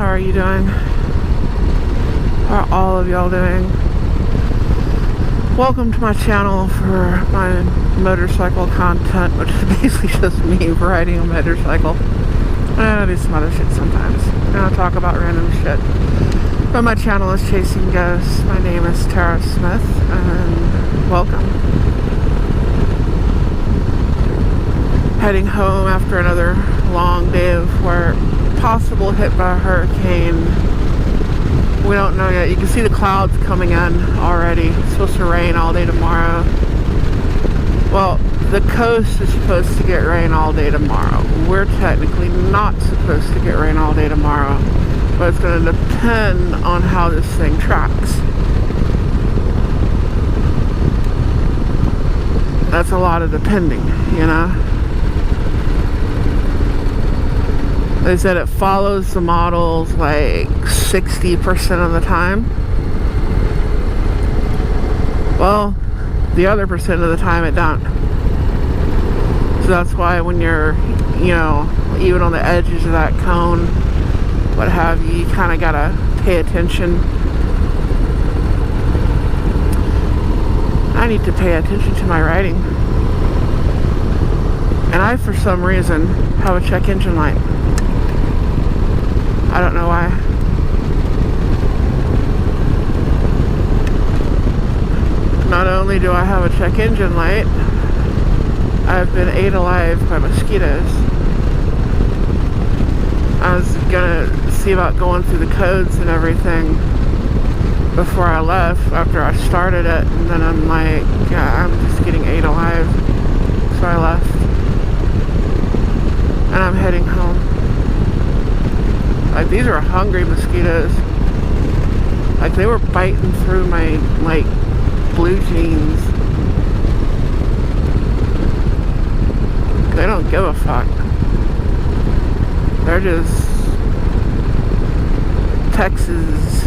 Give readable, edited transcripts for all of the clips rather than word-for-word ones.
How are you doing? How are all of y'all doing? Welcome to my channel for my motorcycle content, which is basically just me riding a motorcycle. And I do some other shit sometimes. And I'll talk about random shit. But my channel is Chasing Ghosts. My name is Tara Smith, and welcome. Heading home after another long day of work. Possible hit by a hurricane. We don't know yet. You can see the clouds coming in already. It's supposed to rain all day tomorrow. Well, the coast is supposed to get rain all day tomorrow. We're technically not supposed to get rain all day tomorrow, but it's going to depend on how this thing tracks. That's a lot of depending, you know? They said it follows the models like 60% of the time. Well, the other percent of the time it don't. So that's why when you're, you know, even on the edges of that cone, what have you, you kind of gotta pay attention. I need to pay attention to my riding. And I, for some reason, have a check engine light. I don't know why. Not only do I have a check engine light, I've been ate alive by mosquitoes. I was gonna see about going through the codes and everything before I left, after I started it, and then I'm like, yeah, I'm just getting ate alive. So I left. And I'm heading home. Like, these are hungry mosquitoes. Like, they were biting through my, like, blue jeans. They don't give a fuck. They're just Texas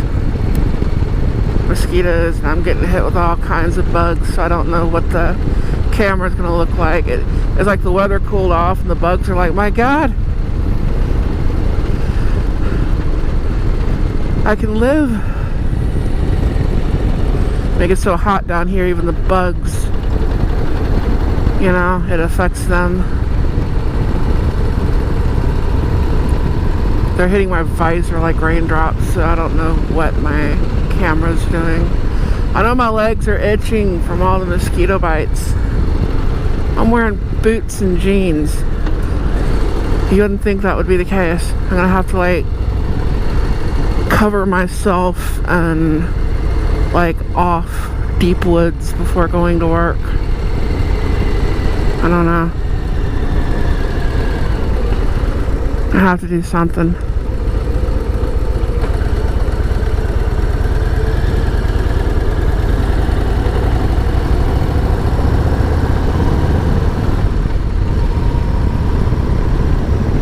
mosquitoes, and I'm getting hit with all kinds of bugs, so I don't know what the camera's gonna look like. It's like the weather cooled off and the bugs are like, my God, I can live. Make it so hot down here, even the bugs, you know, it affects them. They're hitting my visor like raindrops, so I don't know what my camera's doing. I know my legs are itching from all the mosquito bites. I'm wearing boots and jeans. You wouldn't think that would be the case. I'm gonna have to, like, cover myself and, like, off deep woods before going to work. I don't know. I have to do something.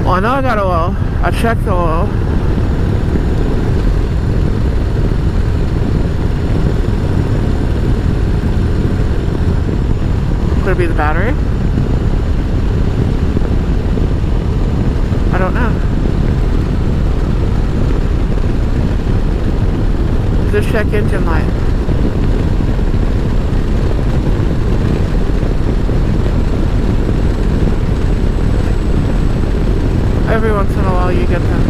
Well, I know I got oil. I checked the oil. Could it be the battery? I don't know. Just check engine light. Every once in a while you get them.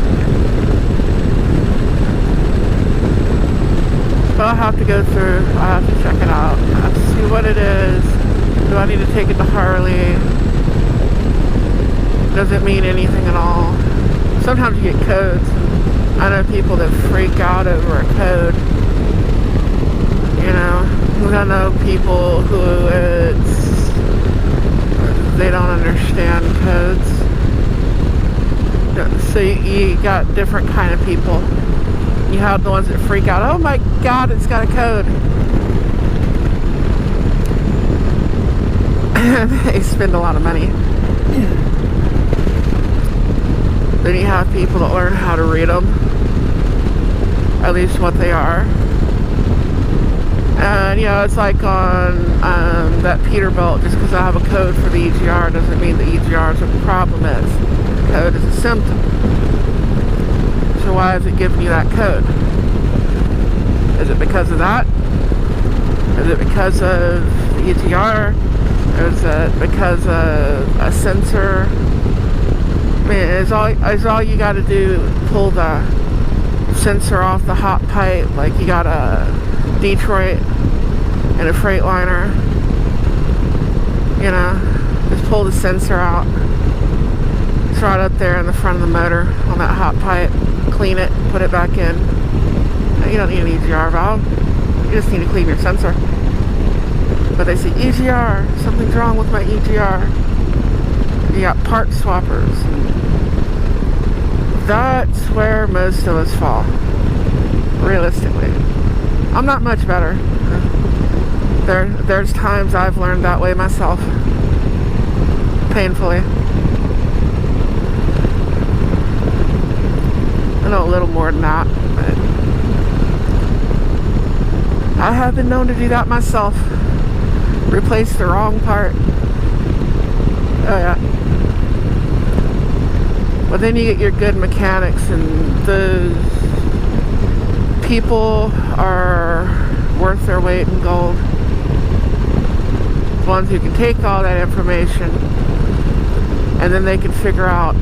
But I'll have to go through, I'll have to check it out. I have to see what it is. Do I need to take it to Harley? Does it mean anything at all? Sometimes you get codes. I know people that freak out over a code. You know, I know people who they don't understand codes. So you got different kind of people. You have the ones that freak out. Oh my God, it's got a code. They spend a lot of money. Then you have people that learn how to read them. At least what they are. And, you know, it's like on that Peterbilt, just because I have a code for the EGR doesn't mean the EGR is what the problem is. The code is a symptom. So why is it giving you that code? Is it because of that? Is it because of the EGR? Or is it because of a sensor? I mean, is all you got to do pull the sensor off the hot pipe, like you got a Detroit and a Freightliner, you know, just pull the sensor out. It's right up there in the front of the motor on that hot pipe. Clean it, put it back in. You don't need an EGR valve. You just need to clean your sensor. But they say, EGR, something's wrong with my EGR. You got part swappers. That's where most of us fall, realistically. I'm not much better. There's times I've learned that way myself, painfully. I know a little more than that, but I have been known to do that myself. Replace the wrong part. Oh yeah. But then you get your good mechanics, and the people are worth their weight in gold. The ones who can take all that information, and then they can figure out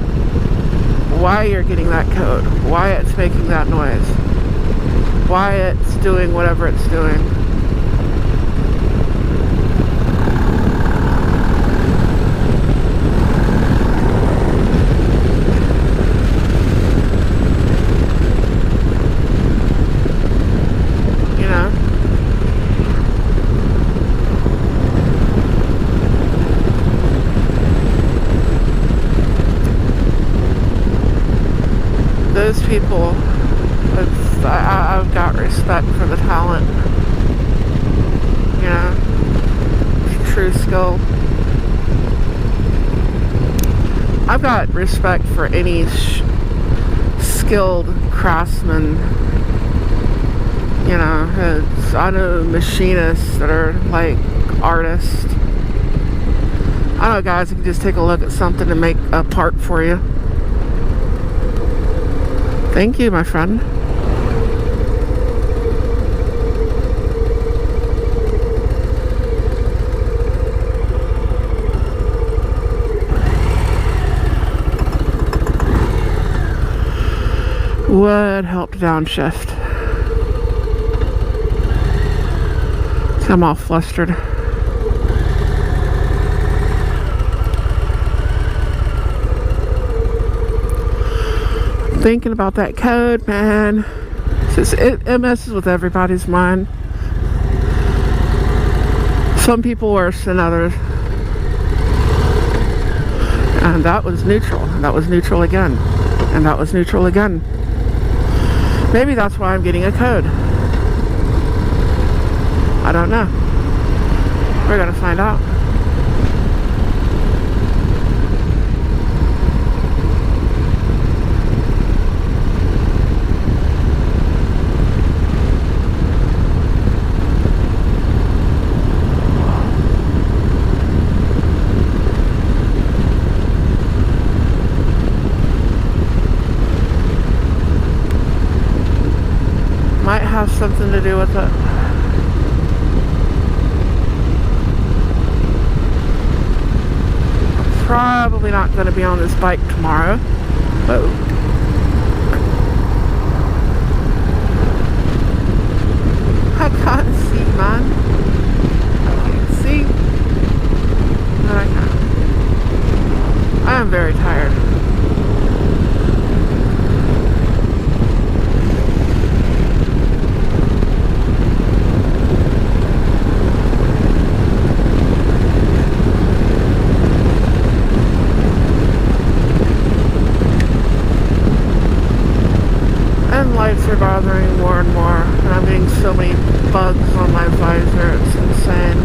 why you're getting that code, why it's making that noise, why it's doing whatever it's doing. Those people, I've got respect for the talent, you know, true skill. I've got respect for any skilled craftsman, you know. I know machinists that are like artists. I know guys that can just take a look at something and make a part for you. Thank you, my friend. Would help downshift. So I'm all flustered. Thinking about that code, man. It messes with everybody's mind. Some people worse than others. And that was neutral. That was neutral again. And that was neutral again. Maybe that's why I'm getting a code. I don't know. We're gonna find out. Might have something to do with it. Probably not going to be on this bike tomorrow. But I can't see, man. I can't see. No, I can't. I am very tired. Lights are bothering more and more, and I'm getting so many bugs on my visor, it's insane.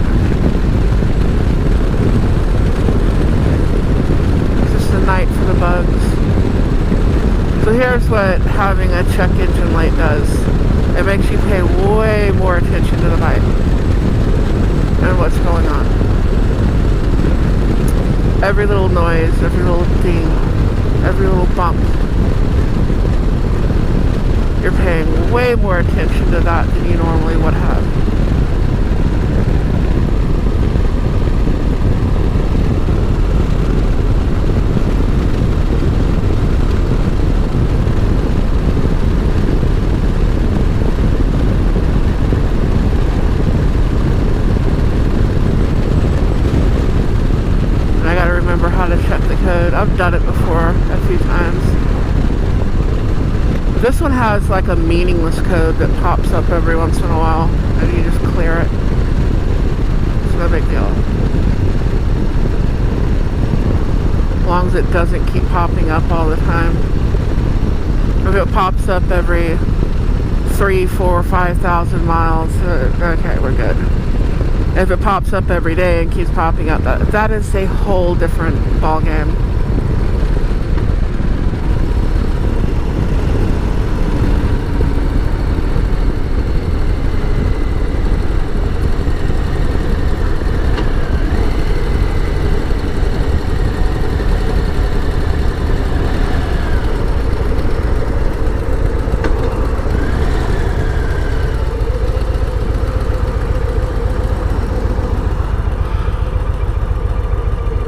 It's just a night for the bugs. So here's what having a check engine light does. It makes you pay way more attention to the bike and what's going on. Every little noise, every little ding, every little bump. you're paying way more attention to that than you normally would have. And I gotta remember how to check the code. I've done it before a few times. This one has like a meaningless code that pops up every once in a while and you just clear it. It's no big deal. As long as it doesn't keep popping up all the time. If it pops up every 3, 4, 5,000 miles, okay, we're good. If it pops up every day and keeps popping up, that is a whole different ball game.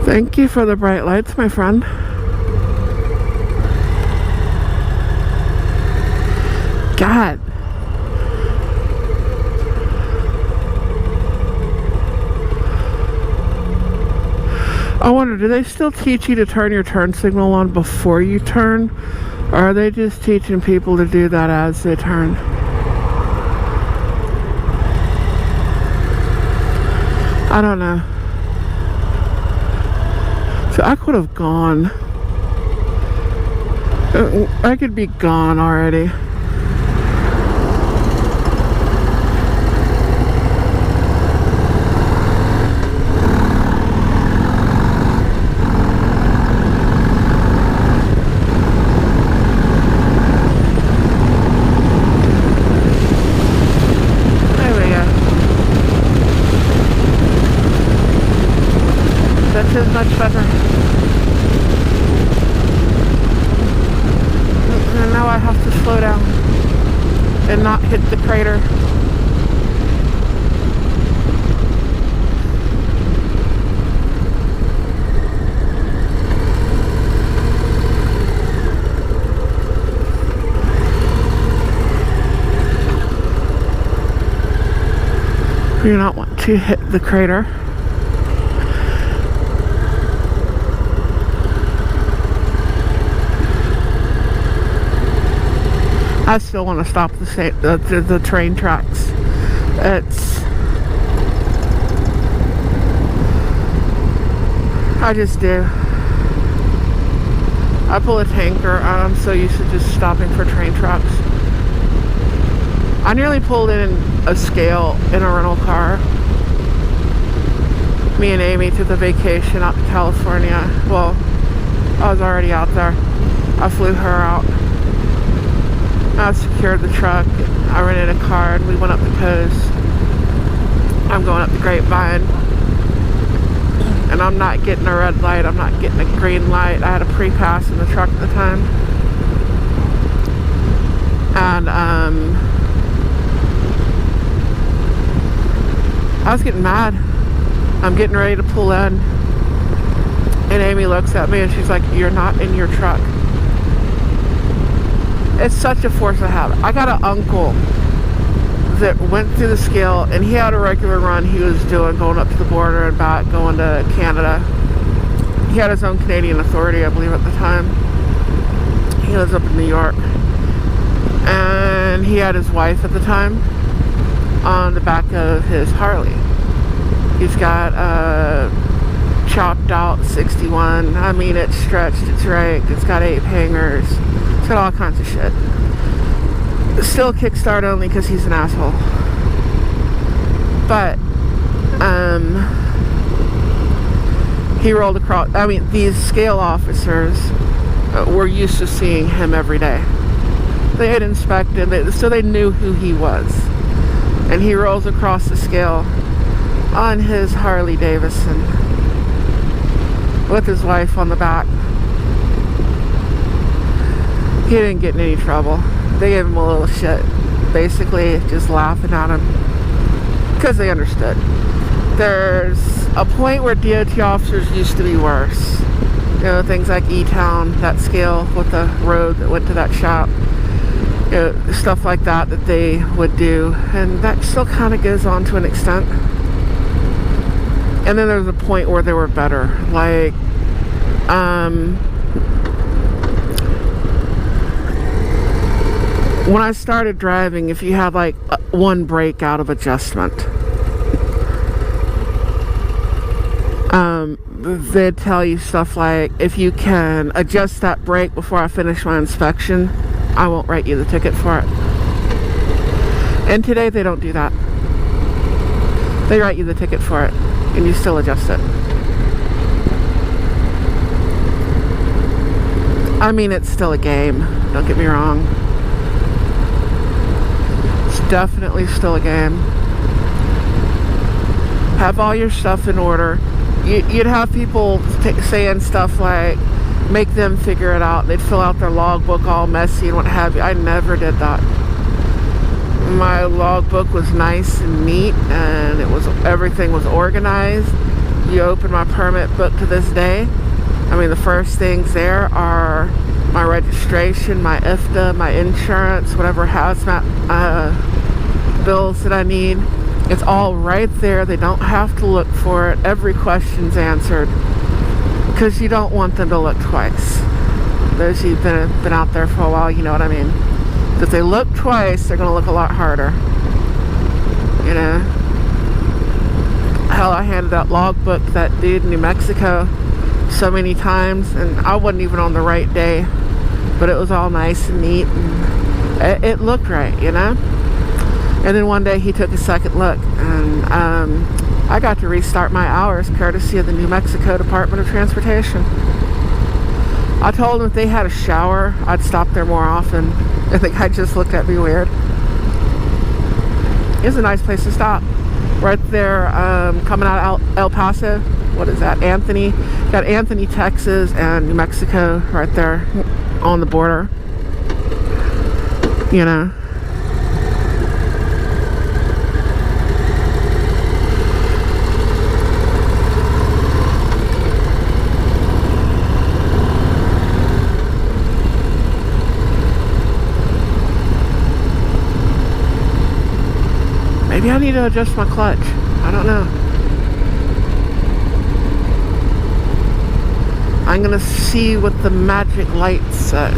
Thank you for the bright lights, my friend. God. I wonder, do they still teach you to turn your turn signal on before you turn? Or are they just teaching people to do that as they turn? I don't know. So I could have gone. I could be gone already. Is much better. And now I have to slow down and not hit the crater. We do not want to hit the crater. I still want to stop the train tracks. I just do. I pull a tanker and I'm so used to just stopping for train tracks. I nearly pulled in a scale in a rental car. Me and Amy took a vacation out to California. Well, I was already out there. I flew her out. I secured the truck. I rented a car and we went up the coast. I'm going up the Grapevine. And I'm not getting a red light. I'm not getting a green light. I had a pre-pass in the truck at the time. And I was getting mad. I'm getting ready to pull in. And Amy looks at me and she's like, "You're not in your truck." It's such a force of habit. I got an uncle that went through the scale and he had a regular run he was doing going up to the border and back, going to Canada. He had his own Canadian authority, I believe, at the time. He lives up in New York. And he had his wife at the time on the back of his Harley. He's got a chopped out 61. I mean, it's stretched, it's raked, it's got 8 hangers. It's got all kinds of shit. Still kickstart only because he's an asshole. But, he rolled across. I mean, these scale officers were used to seeing him every day. They had inspected it, so they knew who he was. And he rolls across the scale on his Harley-Davidson with his wife on the back. He didn't get in any trouble. they gave him a little shit. Basically, just laughing at him. Because they understood. There's a point where DOT officers used to be worse. You know, things like E-Town, that scale with the road that went to that shop. You know, stuff like that they would do. And that still kind of goes on to an extent. And then there's a point where they were better. Like, when I started driving, if you had like one brake out of adjustment, they'd tell you stuff like, if you can adjust that brake before I finish my inspection, I won't write you the ticket for it. And today they don't do that. They write you the ticket for it, and you still adjust it. I mean, it's still a game, don't get me wrong. It's definitely still a game. Have all your stuff in order. You'd have people saying stuff like, make them figure it out. They'd fill out their logbook all messy and what have you. I never did that. My logbook was nice and neat, and everything was organized. You open my permit book to this day. I mean, the first things there are my registration, my IFTA, my insurance, whatever hazmat bills that I need. It's all right there. They don't have to look for it. Every question's answered. Because you don't want them to look twice. Those of you who've been out there for a while, you know what I mean. If they look twice, they're going to look a lot harder. You know? Hell, I handed that logbook to that dude in New Mexico so many times, and I wasn't even on the right day. But it was all nice and neat, and it looked right, you know? And then one day he took a second look, and I got to restart my hours courtesy of the New Mexico Department of Transportation. I told them if they had a shower, I'd stop there more often. I think I just looked at me weird. It's a nice place to stop. Right there, coming out of El Paso. What is that? Anthony. Got Anthony, Texas, and New Mexico right there on the border. You know. Maybe I need to adjust my clutch. I don't know. I'm gonna see what the magic light says.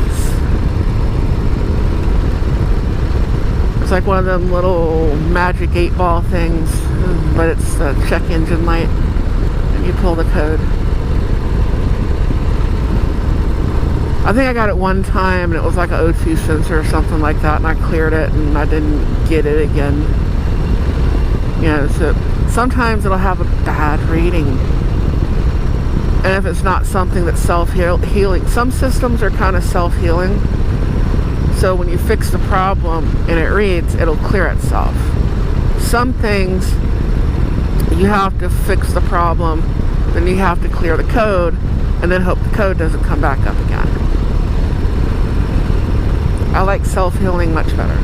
It's like one of them little magic 8-ball things, but it's a check engine light, and you pull the code. I think I got it one time, and it was like an O2 sensor or something like that, and I cleared it, and I didn't get it again. You know, so sometimes it'll have a bad reading. And if it's not something that's self-healing, some systems are kind of self-healing. So when you fix the problem and it reads, it'll clear itself. Some things, you have to fix the problem, then you have to clear the code, and then hope the code doesn't come back up again. I like self-healing much better.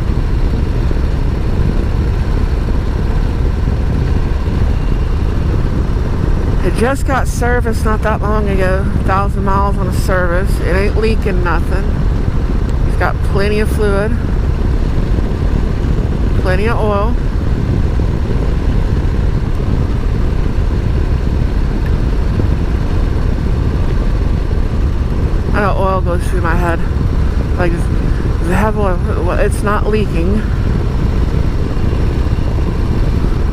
It just got serviced not that long ago. 1,000 miles on a service. It ain't leaking nothing. It's got plenty of fluid. Plenty of oil. I know oil goes through my head. Like, does it have oil? Well, it's not leaking.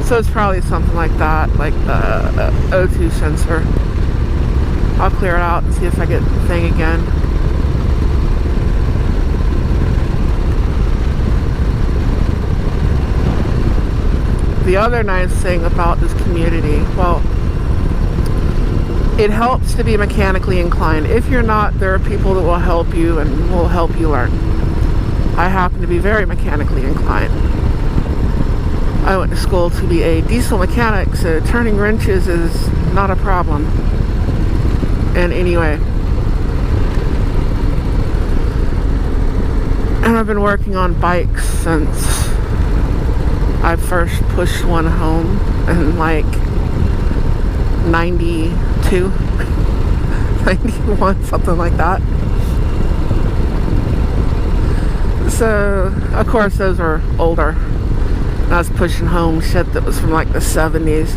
So it's probably something like that, like the O2 sensor. I'll clear it out and see if I get the thing again. The other nice thing about this community, well, it helps to be mechanically inclined. If you're not, there are people that will help you and will help you learn. I happen to be very mechanically inclined. I went to school to be a diesel mechanic, so turning wrenches is not a problem in any way. And I've been working on bikes since I first pushed one home in like 92, 91, something like that. So, of course, those are older. And I was pushing home shit that was from like the 70s,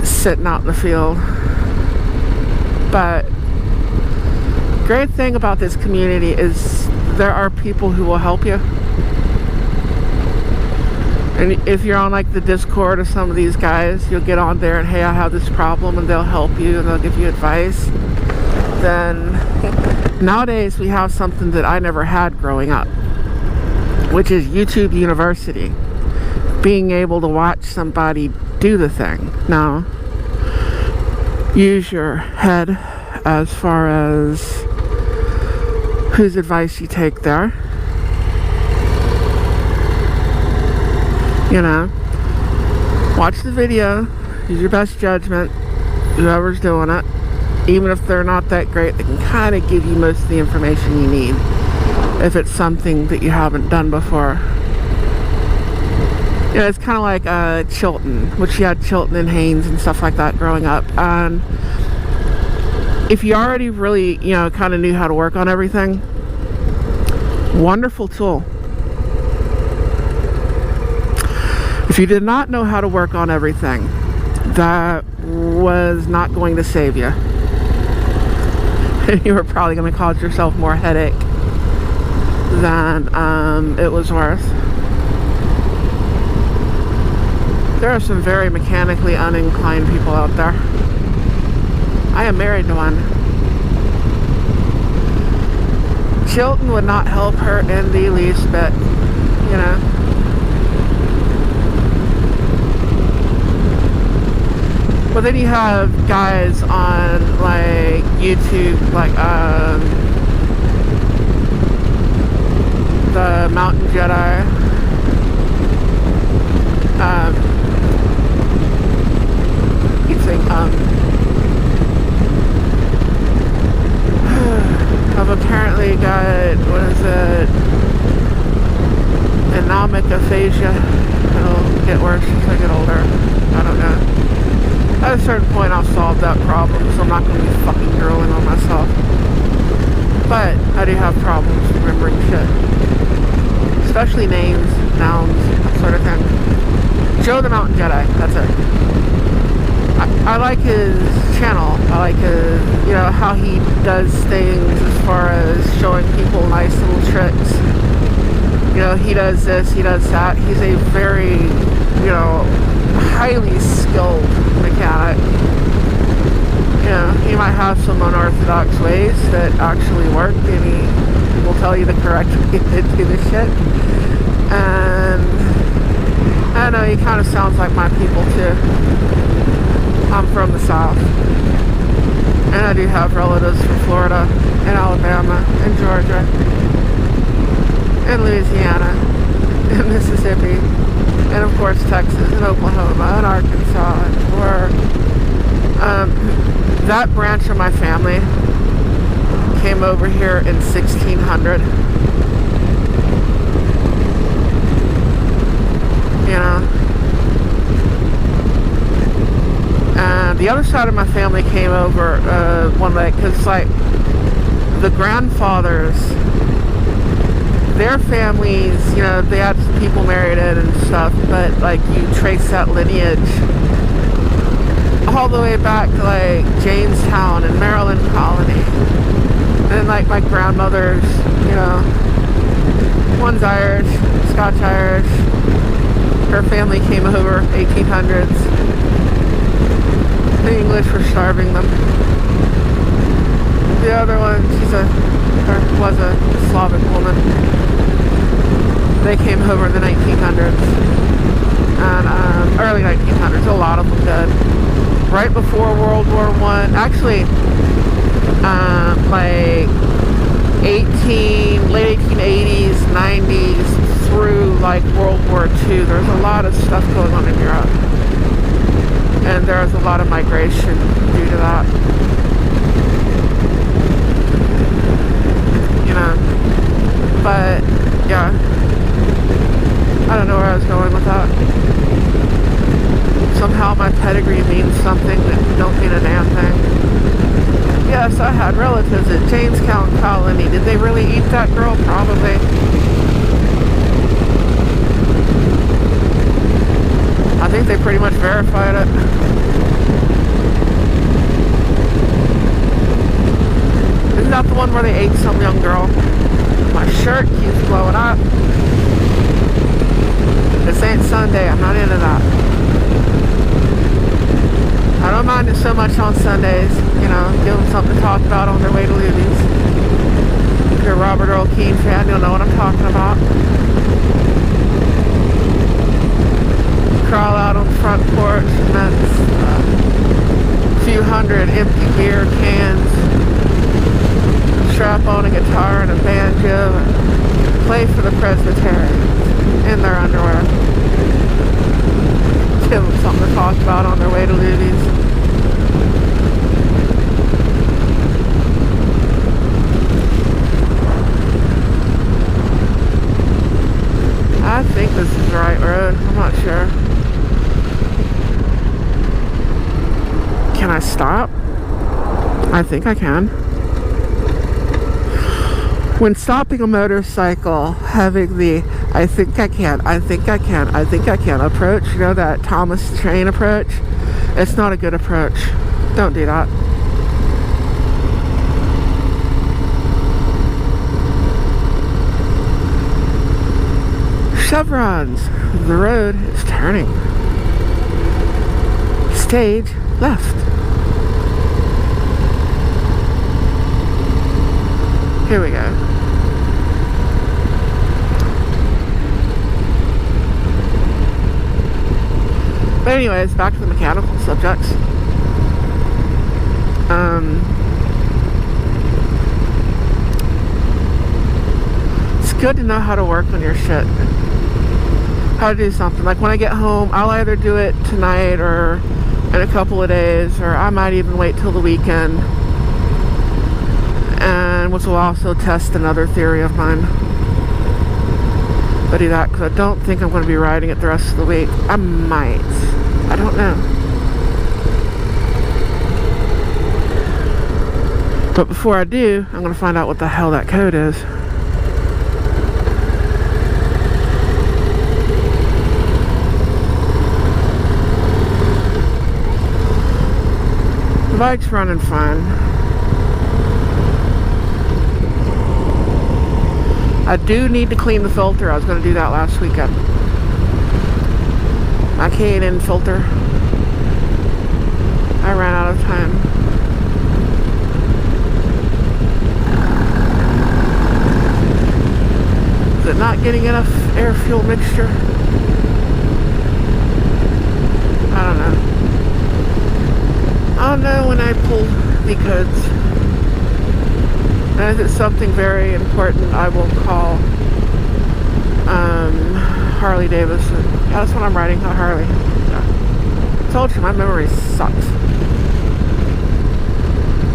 sitting out in the field. But great thing about this community is there are people who will help you. And if you're on like the Discord of some of these guys, you'll get on there and, hey, I have this problem, and they'll help you and they'll give you advice. Then nowadays we have something that I never had growing up, which is YouTube University. Being able to watch somebody do the thing. Now, use your head as far as whose advice you take there. You know, watch the video, use your best judgment, whoever's doing it. Even if they're not that great, they can kind of give you most of the information you need if it's something that you haven't done before. You know, it's kind of like Chilton, which you had Chilton and Haynes and stuff like that growing up. And if you already really, you know, kind of knew how to work on everything, wonderful tool. If you did not know how to work on everything, that was not going to save you. And you were probably going to cause yourself more headache than it was worth. There are some very mechanically uninclined people out there. I am married to one. Chilton would not help her in the least bit, you know. But then you have guys on like YouTube, like the Mountain Jedi, you'd think I've apparently got, what is it, anomic aphasia. It'll get worse as I get older. I don't know. At a certain point I'll solve that problem, so I'm not going to be fucking drooling on myself. But I do have problems remembering shit. Especially names, nouns, that sort of thing. Joe the Mountain Jedi, that's it. I like his channel. I like his, you know, how he does things as far as showing people nice little tricks. You know, he does this, he does that. He's a very, you know, highly skilled mechanic. You know, he might have some unorthodox ways that actually work, and he will tell you the correct way to do the shit. And I don't know, he kind of sounds like my people too. I'm from the South, and I do have relatives from Florida and Alabama and Georgia and Louisiana and Mississippi, and of course Texas and Oklahoma and Arkansas, where that branch of my family came over here in 1600. You know, and the other side of my family came over one day, because like the grandfathers, their families, you know, they had people married in and stuff, but like you trace that lineage all the way back to like Jamestown and Maryland Colony. And like my grandmother's, you know, one's Irish, Scotch Irish. Her family came over 1800s. The English were starving them. The other one, was a Slavic woman. They came over in the 1900s. And early 1900s, a lot of them did. Right before World War I. Actually, like late 1880s, 90s, through like World War II, there's a lot of stuff going on in Europe. And there's a lot of migration due to that. You know. Yes, I had relatives at Jamestown Colony. Did they really eat that girl? Probably. I think they pretty much verified it. Isn't that the one where they ate some young girl? My shirt keeps blowing up. This ain't Sunday. I'm not into that. I don't mind it so much on Sundays. You know, give them something to talk about on their way to Luby's. If you're a Robert Earl Keen fan, you'll know what I'm talking about. Crawl out on the front porch and that's a few hundred empty beer cans. Strap on a guitar and a banjo and play for the Presbyterians in their underwear. Give them something to talk about on their way to Luby's. I think this is the right road. I'm not sure. Can I stop? I think I can. When stopping a motorcycle, having the I think I can approach, you know, that Thomas the Train approach, it's not a good approach. Don't do that. Chevrons. The road is turning. Stage left. Here we go. But anyways, back to the mechanical subjects. It's good to know how to work on your shit. How to do something. Like when I get home, I'll either do it tonight or in a couple of days, or I might even wait till the weekend. And which will also test another theory of mine. But do that because I don't think I'm going to be riding it the rest of the week. I might. I don't know. But before I do, I'm going to find out what the hell that code is. The bike's running fine. I do need to clean the filter. I was going to do that last weekend. My K&N filter. I ran out of time. Is it not getting enough air-fuel mixture? I don't know. I'll know when I pull the codes. And if it's something very important, I will call Harley-Davidson. Yeah, that's what I'm riding, a Harley. Yeah. I told you, my memory sucks.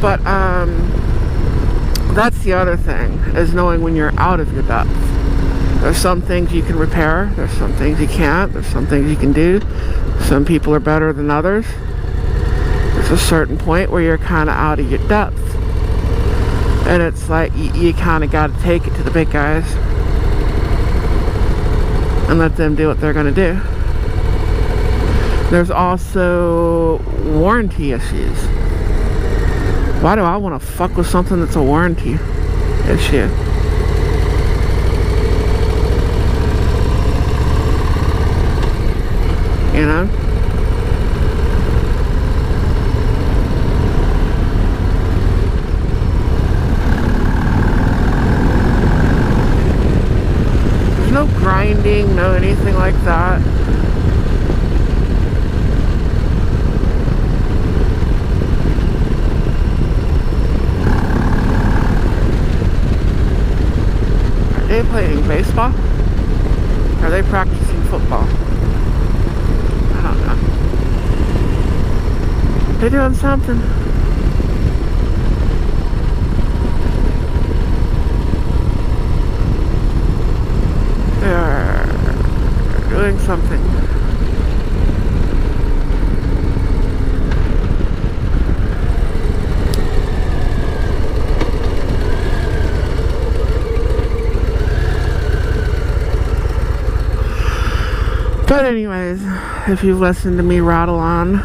But that's the other thing, is knowing when you're out of your depth. There's some things you can repair, there's some things you can't, there's some things you can do. Some people are better than others. There's a certain point where you're kind of out of your depth. And it's like, you kind of got to take it to the big guys and let them do what they're going to do. There's also warranty issues. Why do I want to fuck with something that's a warranty issue? You know? No grinding, no anything like that. Are they playing baseball? Are they practicing football? I don't know. They're doing something. They're doing something. But anyways, if you've listened to me rattle on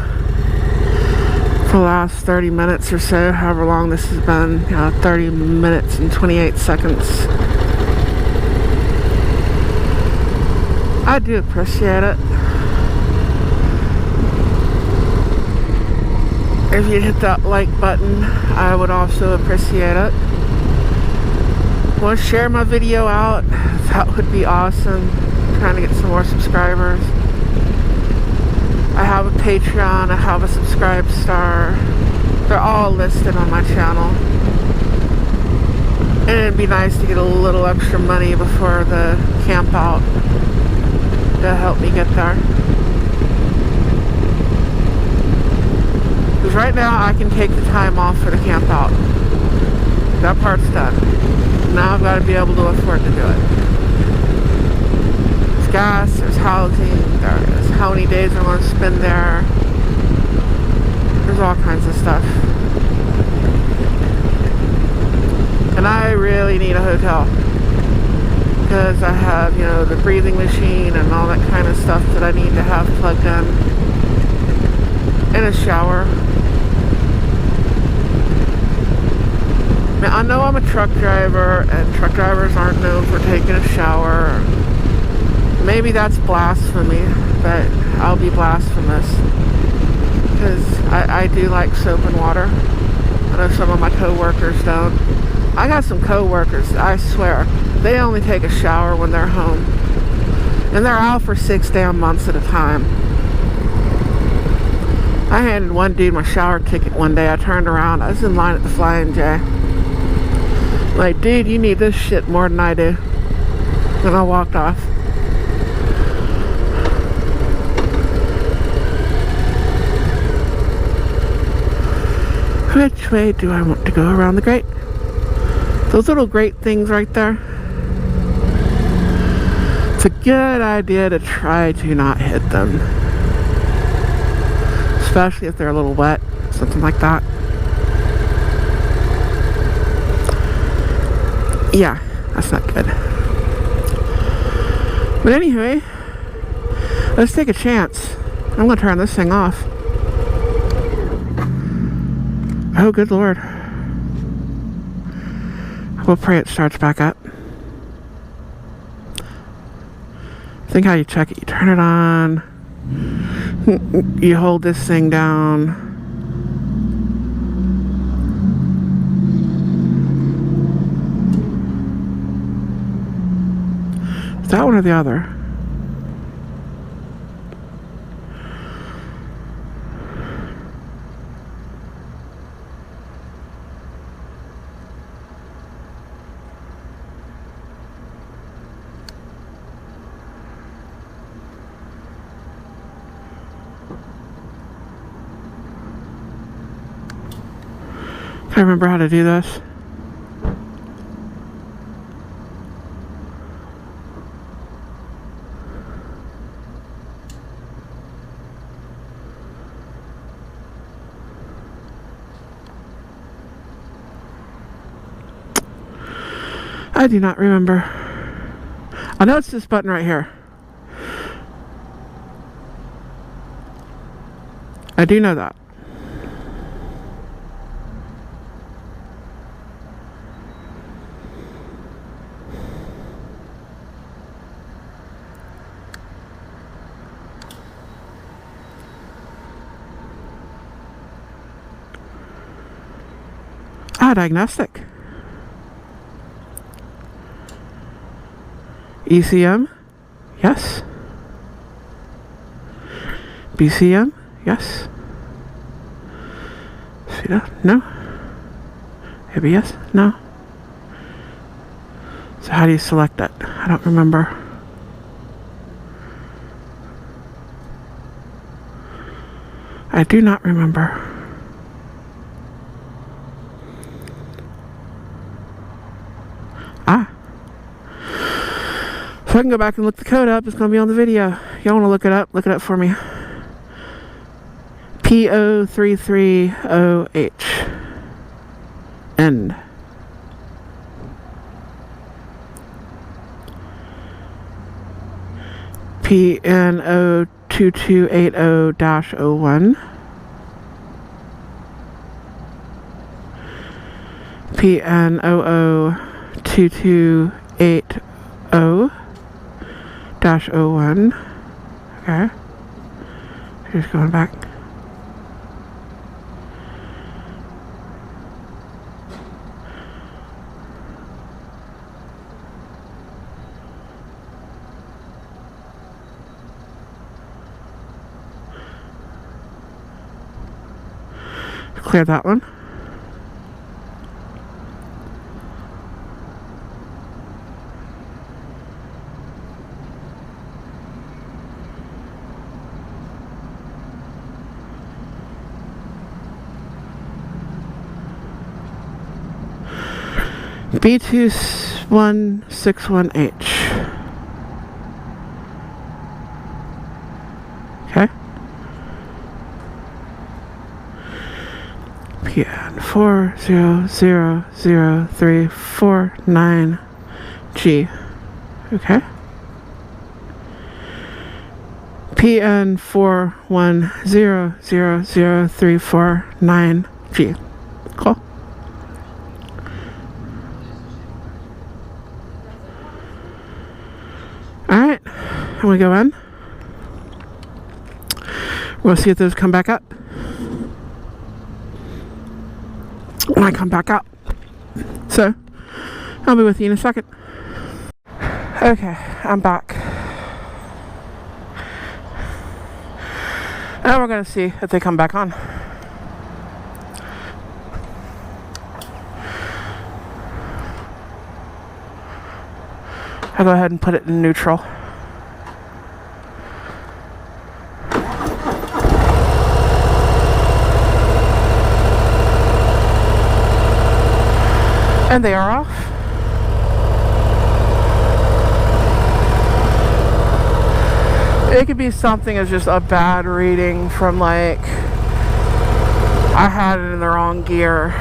for the last 30 minutes or so, however long this has been, 30 minutes and 28 seconds, I do appreciate it. If you hit that like button, I would also appreciate it. Want to share my video out? That would be awesome. I'm trying to get some more subscribers. I have a Patreon, I have a Subscribe Star. They're all listed on my channel. And it'd be nice to get a little extra money before the camp out to help me get there. Because right now I can take the time off for the camp out. That part's done. Now I've got to be able to afford to do it. There's gas, there's housing, there's how many days I want to spend there. There's all kinds of stuff. And I really need a hotel. Because I have, the breathing machine and all that kind of stuff that I need to have plugged in. And a shower. Now, I know I'm a truck driver, and truck drivers aren't known for taking a shower. Maybe that's blasphemy, but I'll be blasphemous. Because I do like soap and water. I know some of my co-workers don't. I got some co-workers, I swear, they only take a shower when they're home. And they're out for 6 damn months at a time. I handed one dude my shower ticket one day. I turned around, I was in line at the Flying J. Like, dude, you need this shit more than I do. And I walked off. Which way do I want to go around the grate? Those little grate things right there. It's a good idea to try to not hit them. Especially if they're a little wet. Something like that. Yeah, that's not good. But anyway, let's take a chance. I'm going to turn this thing off. Oh, good Lord. We'll pray it starts back up. Think how you check it. You turn it on. You hold this thing down. Is that one or the other? I remember how to do this. I do not remember. I know it's this button right here. I do know that. Diagnostic. ECM, yes. BCM, yes. CETA, no. ABS, no. So how do you select it? I don't remember. I do not remember. If I can go back and look the code up, it's going to be on the video. Y'all want to look it up? Look it up for me. P0330H. End. PNO2280-01, PNOO2280-01. Okay. Just going back. Clear that one. B2161H. Okay. PN 400349G. Okay. PN 41000349G. Cool. Alright, I'm gonna go in. We'll see if those come back up. When I come back out. So, I'll be with you in a second. Okay, I'm back. Now we're gonna see if they come back on. I'll go ahead and put it in neutral. And they are off. It could be something as just a bad reading from, like, I had it in the wrong gear,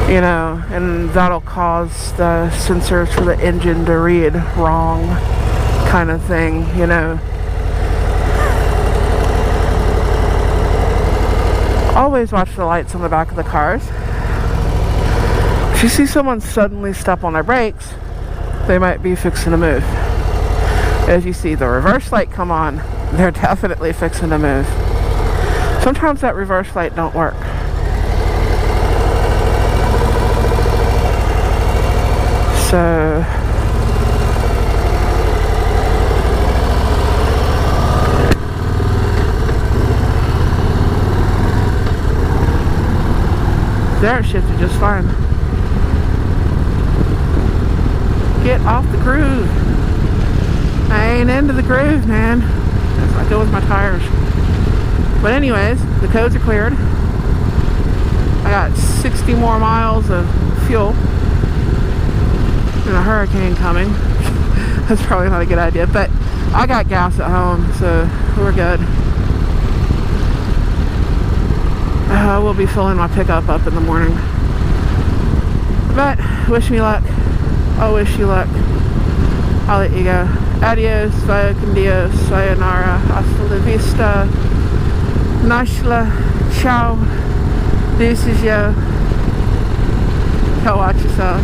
you know, and that'll cause the sensors for the engine to read wrong, kind of thing, you know. Always watch the lights on the back of the cars. If you see someone suddenly step on their brakes, they might be fixing to move. If you see the reverse light come on, they're definitely fixing to move. Sometimes that reverse light don't work. So there it shifted just fine. Get off the groove. I ain't into the groove, man. That's not good with my tires. But anyways, the codes are cleared. I got 60 more miles of fuel. And a hurricane coming. That's probably not a good idea, but I got gas at home, so we're good. We'll be filling my pickup up in the morning. But wish me luck. I'll wish you luck. I'll let you go. Adios, vaya con Dios, sayonara, hasta la vista, nashla, ciao. This is yo. Go watch yourself.